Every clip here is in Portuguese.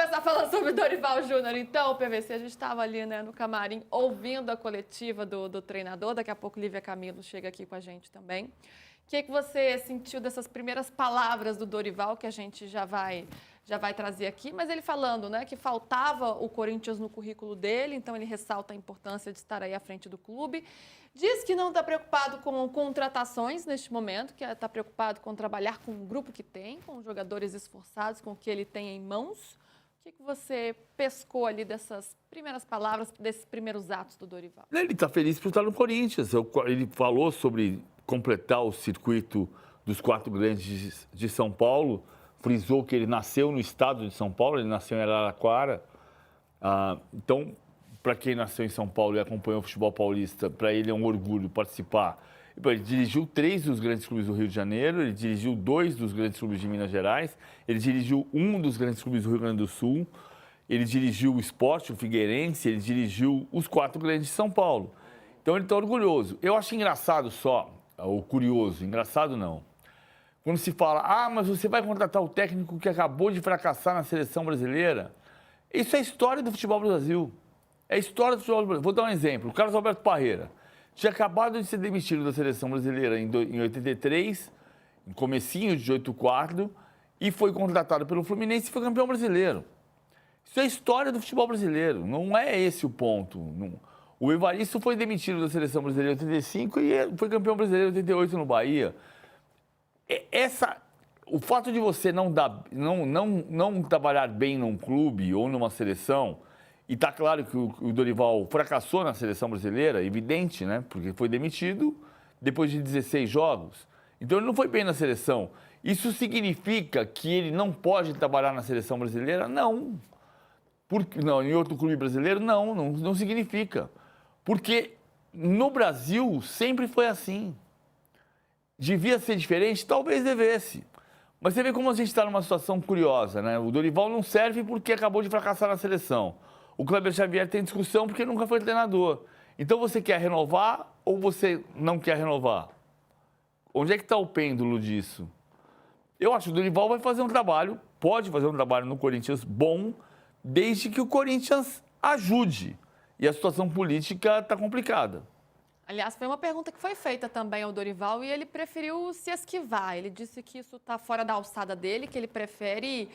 começar falando sobre o Dorival Júnior, então, PVC, a gente estava ali, né, no camarim, ouvindo a coletiva do treinador, daqui a pouco Lívia Camilo chega aqui com a gente também. O que você sentiu dessas primeiras palavras do Dorival, que a gente já vai trazer aqui, mas ele falando, né, que faltava o Corinthians no currículo dele, então ele ressalta a importância de estar aí à frente do clube. Diz que não está preocupado com contratações neste momento, que está preocupado com trabalhar com o grupo que tem, com jogadores esforçados, com o que ele tem em mãos. O que você pescou ali dessas primeiras palavras, desses primeiros atos do Dorival? Ele está feliz por estar no Corinthians. Ele falou sobre completar o circuito dos 4 grandes de São Paulo, frisou que ele nasceu no estado de São Paulo, ele nasceu em Araraquara. Então, para quem nasceu em São Paulo e acompanhou o futebol paulista, para ele é um orgulho participar. Ele dirigiu 3 dos grandes clubes do Rio de Janeiro, ele dirigiu 2 dos grandes clubes de Minas Gerais, ele dirigiu 1 dos grandes clubes do Rio Grande do Sul, ele dirigiu o Sport, o Figueirense, ele dirigiu os 4 grandes de São Paulo. Então, ele está orgulhoso. Eu acho engraçado só, ou curioso, engraçado não, quando se fala, mas você vai contratar o técnico que acabou de fracassar na seleção brasileira. Isso é história do futebol do Brasil. É a história do futebol brasileiro. Vou dar um exemplo. O Carlos Alberto Parreira tinha acabado de ser demitido da seleção brasileira em 83, em comecinho de 84, e foi contratado pelo Fluminense e foi campeão brasileiro. Isso é a história do futebol brasileiro. Não é esse o ponto. O Evaristo foi demitido da seleção brasileira em 85 e foi campeão brasileiro em 88 no Bahia. O fato de você não trabalhar bem num clube ou numa seleção, e está claro que o Dorival fracassou na seleção brasileira, evidente, né? Porque foi demitido depois de 16 jogos. Então, ele não foi bem na seleção. Isso significa que ele não pode trabalhar na seleção brasileira? Não. Não, em outro clube brasileiro? Não significa. Porque no Brasil sempre foi assim. Devia ser diferente? Talvez devesse. Mas você vê como a gente está numa situação curiosa, né? O Dorival não serve porque acabou de fracassar na seleção. O Kleber Xavier tem discussão porque nunca foi treinador. Então você quer renovar ou você não quer renovar? Onde é que está o pêndulo disso? Eu acho que o Dorival vai fazer um trabalho, pode fazer um trabalho no Corinthians bom, desde que o Corinthians ajude. E a situação política está complicada. Aliás, foi uma pergunta que foi feita também ao Dorival e ele preferiu se esquivar. Ele disse que isso está fora da alçada dele, que ele prefere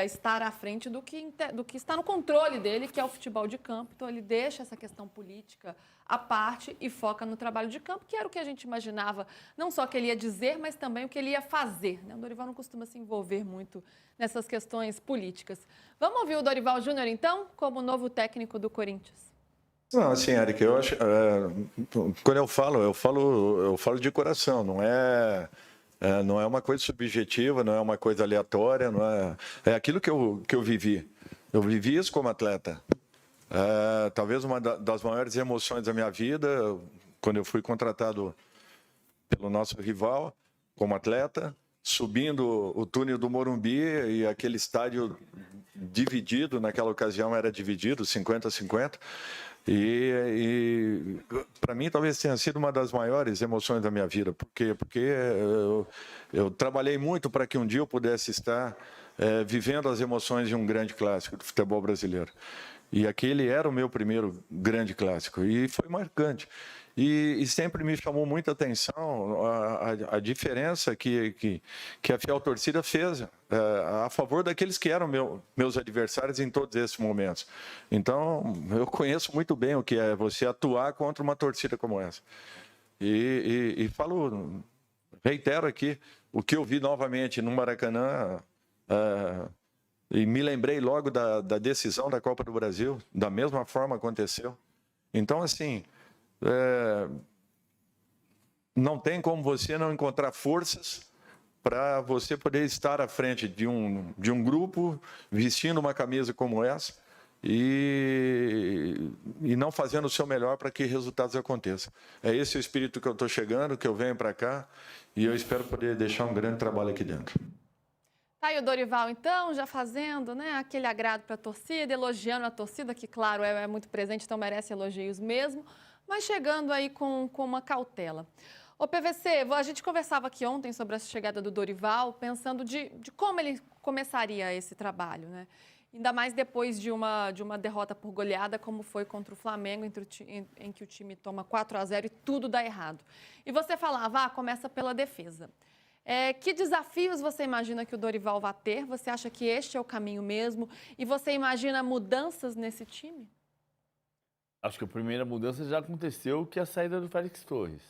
estar à frente do que está no controle dele, que é o futebol de campo. Então, ele deixa essa questão política à parte e foca no trabalho de campo, que era o que a gente imaginava, não só que ele ia dizer, mas também o que ele ia fazer, né? O Dorival não costuma se envolver muito nessas questões políticas. Vamos ouvir o Dorival Júnior, então, como novo técnico do Corinthians. Não, assim, Eric, eu acho, quando eu falo de coração, não é uma coisa subjetiva, não é uma coisa aleatória, é aquilo que eu vivi. Eu vivi isso como atleta. Talvez uma das maiores emoções da minha vida, quando eu fui contratado pelo nosso rival como atleta, subindo o túnel do Morumbi e aquele estádio dividido, naquela ocasião era dividido, 50-50, e para mim talvez tenha sido uma das maiores emoções da minha vida. Por quê? Porque eu trabalhei muito para que um dia eu pudesse estar vivendo as emoções de um grande clássico do futebol brasileiro. E aquele era o meu primeiro grande clássico e foi marcante. E sempre me chamou muita atenção a diferença que a fiel torcida fez a favor daqueles que eram meus adversários em todos esses momentos. Então, eu conheço muito bem o que é você atuar contra uma torcida como essa. E reitero aqui, o que eu vi novamente no Maracanã, e me lembrei logo da decisão da Copa do Brasil, da mesma forma aconteceu. Então, assim, não tem como você não encontrar forças para você poder estar à frente de um grupo, vestindo uma camisa como essa e não fazendo o seu melhor para que resultados aconteçam. É esse o espírito que eu estou chegando, que eu venho para cá, e eu espero poder deixar um grande trabalho aqui dentro. Tá aí o Dorival, então, já fazendo, né, aquele agrado para a torcida, elogiando a torcida, que, claro, é muito presente, então merece elogios mesmo, mas chegando aí com uma cautela. Ô, PVC, a gente conversava aqui ontem sobre a chegada do Dorival, pensando de como ele começaria esse trabalho, né? Ainda mais depois de uma derrota por goleada, como foi contra o Flamengo, em que o time toma 4-0 e tudo dá errado. E você falava, começa pela defesa. Que desafios você imagina que o Dorival vai ter? Você acha que este é o caminho mesmo? E você imagina mudanças nesse time? Acho que a primeira mudança já aconteceu, que é a saída do Félix Torres.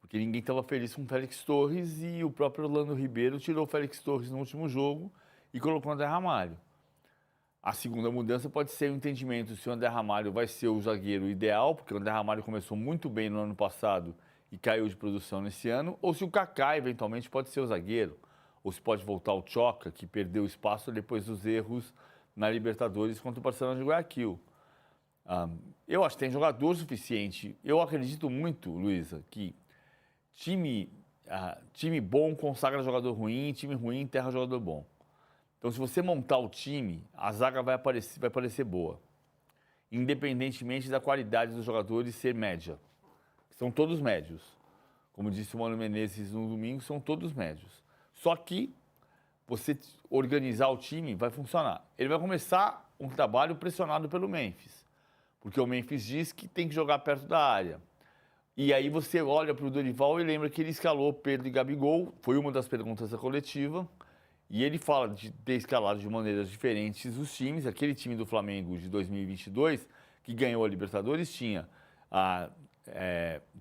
Porque ninguém estava feliz com o Félix Torres e o próprio Orlando Ribeiro tirou o Félix Torres no último jogo e colocou o André Ramalho. A segunda mudança pode ser o entendimento se o André Ramalho vai ser o zagueiro ideal, porque o André Ramalho começou muito bem no ano passado e caiu de produção nesse ano, ou se o Kaká eventualmente pode ser o zagueiro, ou se pode voltar o Tchoca, que perdeu espaço depois dos erros na Libertadores contra o Barcelona de Guayaquil. Eu acho que tem jogador suficiente. Eu acredito muito, Luísa, que time bom consagra jogador ruim, time ruim enterra jogador bom. Então, se você montar o time, a zaga vai parecer boa, independentemente da qualidade dos jogadores ser média. São todos médios. Como disse o Mano Menezes no domingo, são todos médios. Só que você organizar o time vai funcionar. Ele vai começar um trabalho pressionado pelo Memphis, porque o Memphis diz que tem que jogar perto da área. E aí você olha para o Dorival e lembra que ele escalou Pedro e Gabigol, foi uma das perguntas da coletiva, e ele fala de ter escalado de maneiras diferentes os times. Aquele time do Flamengo de 2022, que ganhou a Libertadores, tinha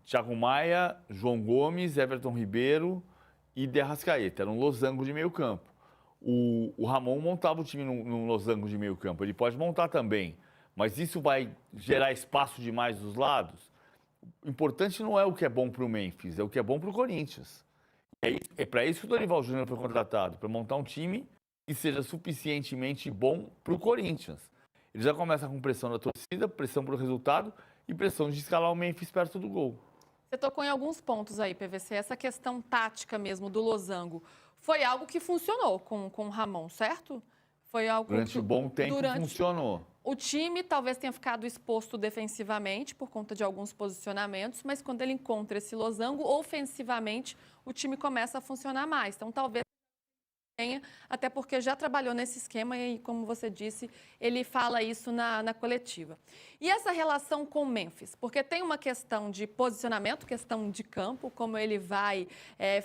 Thiago Maia, João Gomes, Everton Ribeiro e De Arrascaeta. Era um losango de meio campo. O Ramon montava o time num losango de meio campo. Ele pode montar também, mas isso vai gerar espaço demais dos lados. O importante não é o que é bom para o Memphis, é o que é bom para o Corinthians. É para isso que o Dorival Júnior foi contratado, para montar um time que seja suficientemente bom para o Corinthians. Ele já começa com pressão da torcida, pressão para o resultado e pressão de escalar o Memphis perto do gol. Você tocou em alguns pontos aí, PVC. Essa questão tática mesmo do losango foi algo que funcionou com o Ramon, certo? Foi algo durante um bom tempo funcionou. O time talvez tenha ficado exposto defensivamente por conta de alguns posicionamentos, mas quando ele encontra esse losango, ofensivamente, o time começa a funcionar mais. Então, talvez tenha, até porque já trabalhou nesse esquema e, como você disse, ele fala isso na coletiva. E essa relação com o Memphis? Porque tem uma questão de posicionamento, questão de campo, como ele vai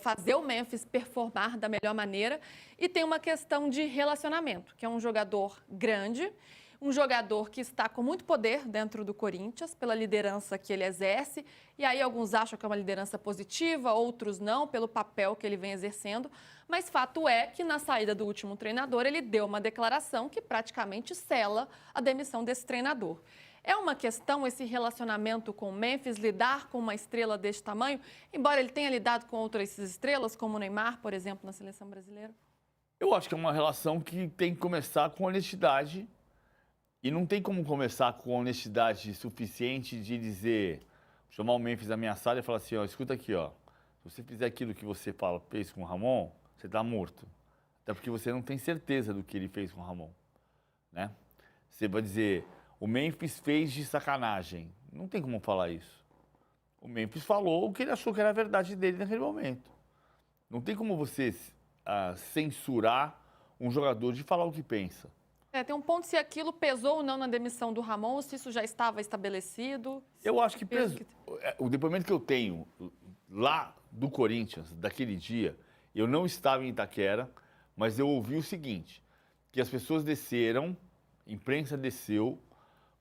fazer o Memphis performar da melhor maneira, e tem uma questão de relacionamento, que é um jogador grande, um jogador que está com muito poder dentro do Corinthians, pela liderança que ele exerce, e aí alguns acham que é uma liderança positiva, outros não, pelo papel que ele vem exercendo, mas fato é que na saída do último treinador ele deu uma declaração que praticamente sela a demissão desse treinador. É uma questão esse relacionamento com o Memphis, lidar com uma estrela deste tamanho, embora ele tenha lidado com outras estrelas, como o Neymar, por exemplo, na seleção brasileira? Eu acho que é uma relação que tem que começar com honestidade. E não tem como começar com honestidade suficiente de dizer, chamar o Memphis ameaçado e falar assim, escuta aqui, se você fizer aquilo que você fez com o Ramon, você está morto. Até porque você não tem certeza do que ele fez com o Ramon, né? Você vai dizer, o Memphis fez de sacanagem. Não tem como falar isso. O Memphis falou o que ele achou que era a verdade dele naquele momento. Não tem como você censurar um jogador de falar o que pensa. Tem um ponto se aquilo pesou ou não na demissão do Ramon, ou se isso já estava estabelecido. Eu acho que pesou. O depoimento que eu tenho lá do Corinthians, daquele dia, eu não estava em Itaquera, mas eu ouvi o seguinte, que as pessoas desceram, a imprensa desceu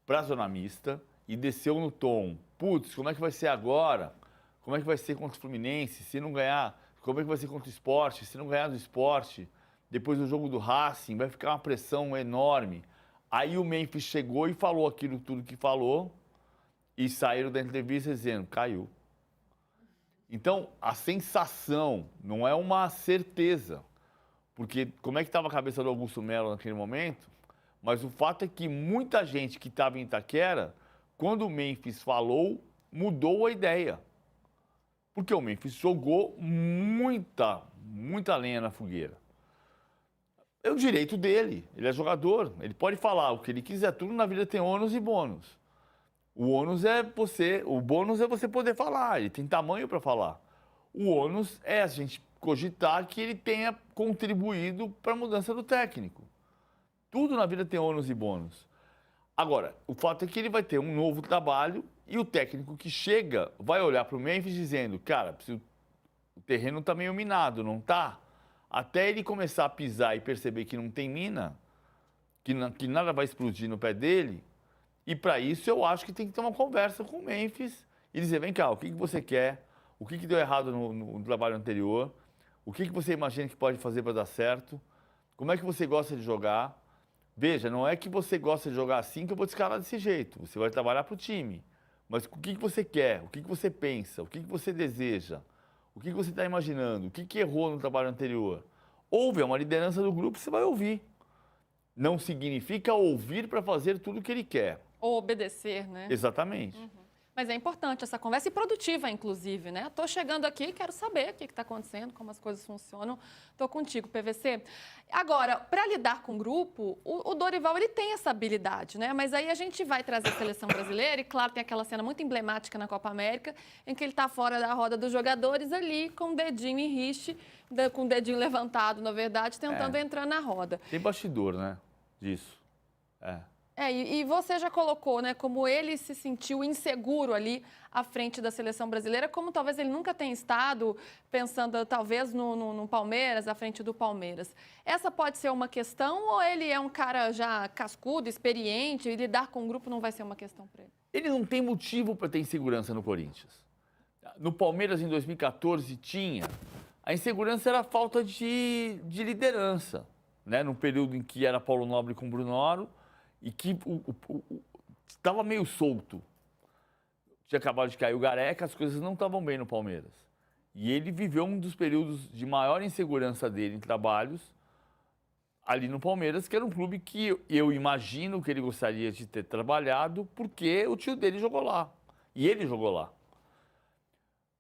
para a zona mista e desceu no tom, putz, como é que vai ser agora? Como é que vai ser contra o Fluminense? Se não ganhar, como é que vai ser contra o Sport? Se não ganhar do Sport... Depois do jogo do Racing, vai ficar uma pressão enorme. Aí o Memphis chegou e falou aquilo tudo que falou e saíram da entrevista dizendo, caiu. Então, a sensação não é uma certeza, porque como é que estava a cabeça do Augusto Melo naquele momento, mas o fato é que muita gente que estava em Itaquera, quando o Memphis falou, mudou a ideia. Porque o Memphis jogou muita lenha na fogueira. É o direito dele, ele é jogador, ele pode falar o que ele quiser, tudo na vida tem ônus e bônus. O bônus é você poder falar, ele tem tamanho para falar. O ônus é a gente cogitar que ele tenha contribuído para a mudança do técnico. Tudo na vida tem ônus e bônus. Agora, o fato é que ele vai ter um novo trabalho e o técnico que chega vai olhar para o Memphis dizendo, cara, o terreno está meio minado, não está? Até ele começar a pisar e perceber que não tem mina, que nada vai explodir no pé dele, e para isso eu acho que tem que ter uma conversa com o Memphis e dizer, vem cá, o que você quer? O que deu errado no trabalho anterior? O que você imagina que pode fazer para dar certo? Como é que você gosta de jogar? Veja, não é que você gosta de jogar assim que eu vou te escalar desse jeito. Você vai trabalhar para o time. Mas o que você quer? O que você pensa? O que você deseja? O que você está imaginando? O que errou no trabalho anterior? Ouve, é uma liderança do grupo, você vai ouvir. Não significa ouvir para fazer tudo o que ele quer. Ou obedecer, né? Exatamente. Mas é importante essa conversa e produtiva, inclusive, né? Estou chegando aqui, quero saber o que está acontecendo, como as coisas funcionam. Estou contigo, PVC. Agora, para lidar com o grupo, o Dorival ele tem essa habilidade, né? Mas aí a gente vai trazer a seleção brasileira e, claro, tem aquela cena muito emblemática na Copa América, em que ele está fora da roda dos jogadores ali, com o dedinho em riche, com o dedinho levantado, na verdade, tentando entrar na roda. Tem bastidor, né? Disso. E você já colocou, né, como ele se sentiu inseguro ali à frente da seleção brasileira, como talvez ele nunca tenha estado pensando, talvez, no Palmeiras, à frente do Palmeiras. Essa pode ser uma questão ou ele é um cara já cascudo, experiente, e lidar com o grupo não vai ser uma questão para ele? Ele não tem motivo para ter insegurança no Corinthians. No Palmeiras, em 2014, tinha. A insegurança era a falta de liderança, né? No período em que era Paulo Nobre com Bruno Oro, e que estava meio solto. Tinha acabado de cair o Gareca, as coisas não estavam bem no Palmeiras. E ele viveu um dos períodos de maior insegurança dele em trabalhos ali no Palmeiras, que era um clube que eu imagino que ele gostaria de ter trabalhado, porque o tio dele jogou lá. E ele jogou lá.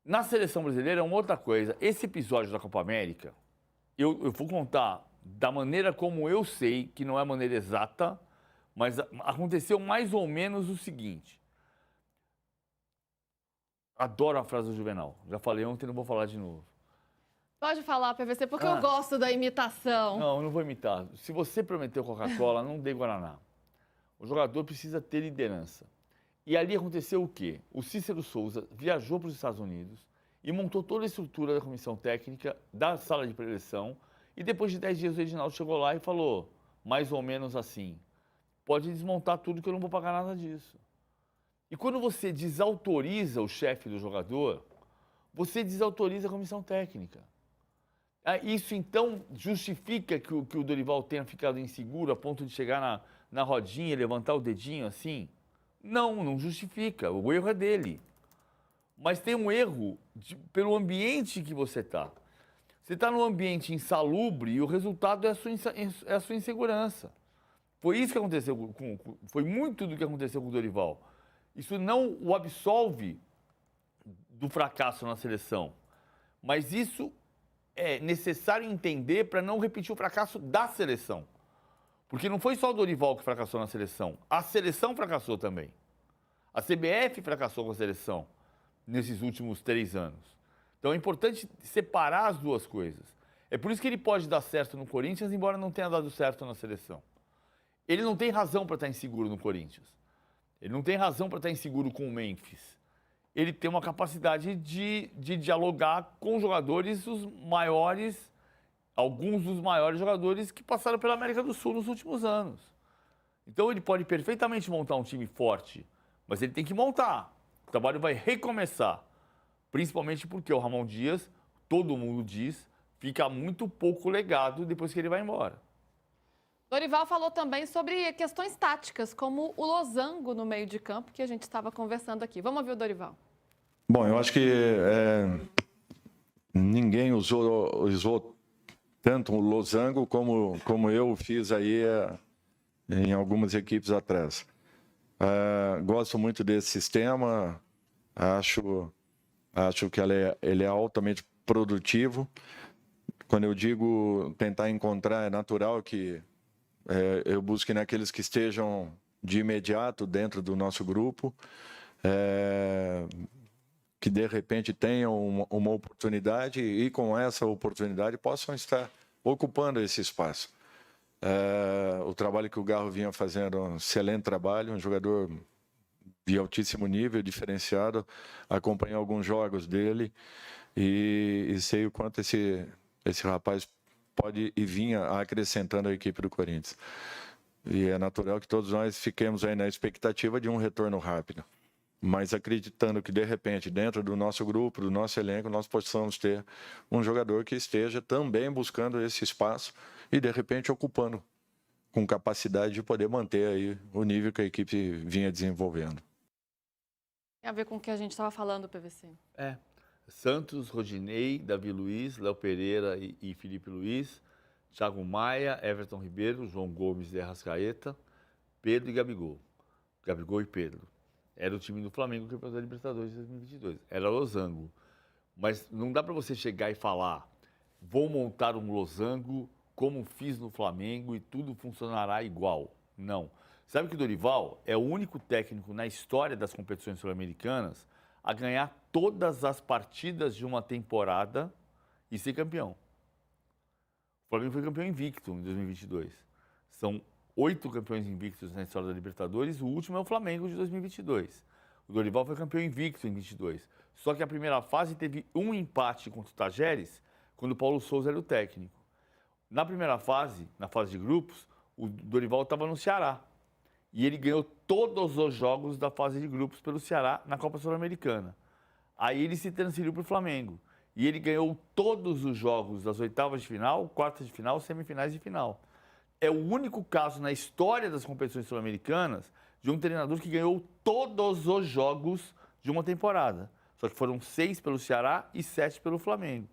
Na seleção brasileira é uma outra coisa. Esse episódio da Copa América, eu vou contar da maneira como eu sei, que não é a maneira exata, mas aconteceu mais ou menos o seguinte. Adoro a frase do Juvenal. Já falei ontem, não vou falar de novo. Pode falar, PVC, porque eu gosto da imitação. Não, eu não vou imitar. Se você prometeu Coca-Cola, não dê Guaraná. O jogador precisa ter liderança. E ali aconteceu o quê? O Cícero Souza viajou para os Estados Unidos e montou toda a estrutura da comissão técnica, da sala de preleção, e depois de 10 dias o Reginaldo chegou lá e falou, mais ou menos assim, pode desmontar tudo que eu não vou pagar nada disso. E quando você desautoriza o chefe do jogador, você desautoriza a comissão técnica. Isso, então, justifica que o Dorival tenha ficado inseguro a ponto de chegar na rodinha e levantar o dedinho assim? Não, não justifica. O erro é dele. Mas tem um erro pelo ambiente que você está. Você está num ambiente insalubre e o resultado é a sua insegurança. Foi isso que aconteceu foi muito do que aconteceu com o Dorival. Isso não o absolve do fracasso na seleção, mas isso é necessário entender para não repetir o fracasso da seleção. Porque não foi só o Dorival que fracassou na seleção, a seleção fracassou também. A CBF fracassou com a seleção nesses últimos 3 anos. Então é importante separar as duas coisas. É por isso que ele pode dar certo no Corinthians, embora não tenha dado certo na seleção. Ele não tem razão para estar inseguro no Corinthians. Ele não tem razão para estar inseguro com o Memphis. Ele tem uma capacidade de dialogar com jogadores, os maiores, alguns dos maiores jogadores que passaram pela América do Sul nos últimos anos. Então ele pode perfeitamente montar um time forte, mas ele tem que montar. O trabalho vai recomeçar. Principalmente porque o Ramon Dias, todo mundo diz, fica muito pouco legado depois que ele vai embora. Dorival falou também sobre questões táticas, como o losango no meio de campo, que a gente estava conversando aqui. Vamos ouvir o Dorival. Bom, eu acho que ninguém usou tanto o losango como eu fiz aí em algumas equipes atrás. Gosto muito desse sistema, acho que ele é altamente produtivo. Quando eu digo tentar encontrar, é natural que eu busque naqueles que estejam de imediato dentro do nosso grupo, que de repente tenham uma oportunidade e com essa oportunidade possam estar ocupando esse espaço. O trabalho que o Garro vinha fazendo, um excelente trabalho, um jogador de altíssimo nível, diferenciado. Acompanhei alguns jogos dele e sei o quanto esse rapaz pode e vinha acrescentando a equipe do Corinthians. E é natural que todos nós fiquemos aí na expectativa de um retorno rápido. Mas acreditando que, de repente, dentro do nosso grupo, do nosso elenco, nós possamos ter um jogador que esteja também buscando esse espaço e, de repente, ocupando com capacidade de poder manter aí o nível que a equipe vinha desenvolvendo. Tem a ver com o que a gente estava falando, PVC. Santos, Rodinei, Davi Luiz, Léo Pereira e Felipe Luiz, Thiago Maia, Everton Ribeiro, João Gomes e Arrascaeta, Pedro e Gabigol. Gabigol e Pedro. Era o time do Flamengo campeão da Libertadores de 2022. Era losango. Mas não dá para você chegar e falar, vou montar um losango como fiz no Flamengo e tudo funcionará igual. Não. Sabe que o Dorival é o único técnico na história das competições sul-americanas a ganhar todas as partidas de uma temporada e ser campeão. O Flamengo foi campeão invicto em 2022. São 8 campeões invictos na história da Libertadores, o último é o Flamengo de 2022. O Dorival foi campeão invicto em 2022. Só que a primeira fase teve um empate contra o Tajeres, quando o Paulo Souza era o técnico. Na primeira fase, na fase de grupos, o Dorival estava no Ceará. E ele ganhou todos os jogos da fase de grupos pelo Ceará na Copa Sul-Americana. Aí ele se transferiu para o Flamengo. E ele ganhou todos os jogos das oitavas de final, quartas de final, semifinais e final. É o único caso na história das competições sul-americanas de um treinador que ganhou todos os jogos de uma temporada. Só que foram 6 pelo Ceará e 7 pelo Flamengo.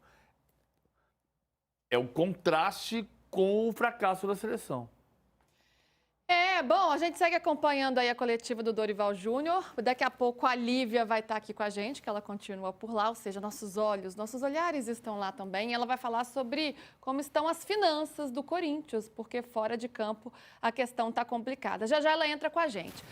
É o contraste com o fracasso da seleção. Bom, a gente segue acompanhando aí a coletiva do Dorival Júnior. Daqui a pouco a Lívia vai estar aqui com a gente, que ela continua por lá, ou seja, nossos olhares estão lá também. Ela vai falar sobre como estão as finanças do Corinthians, porque fora de campo a questão está complicada. Já já ela entra com a gente.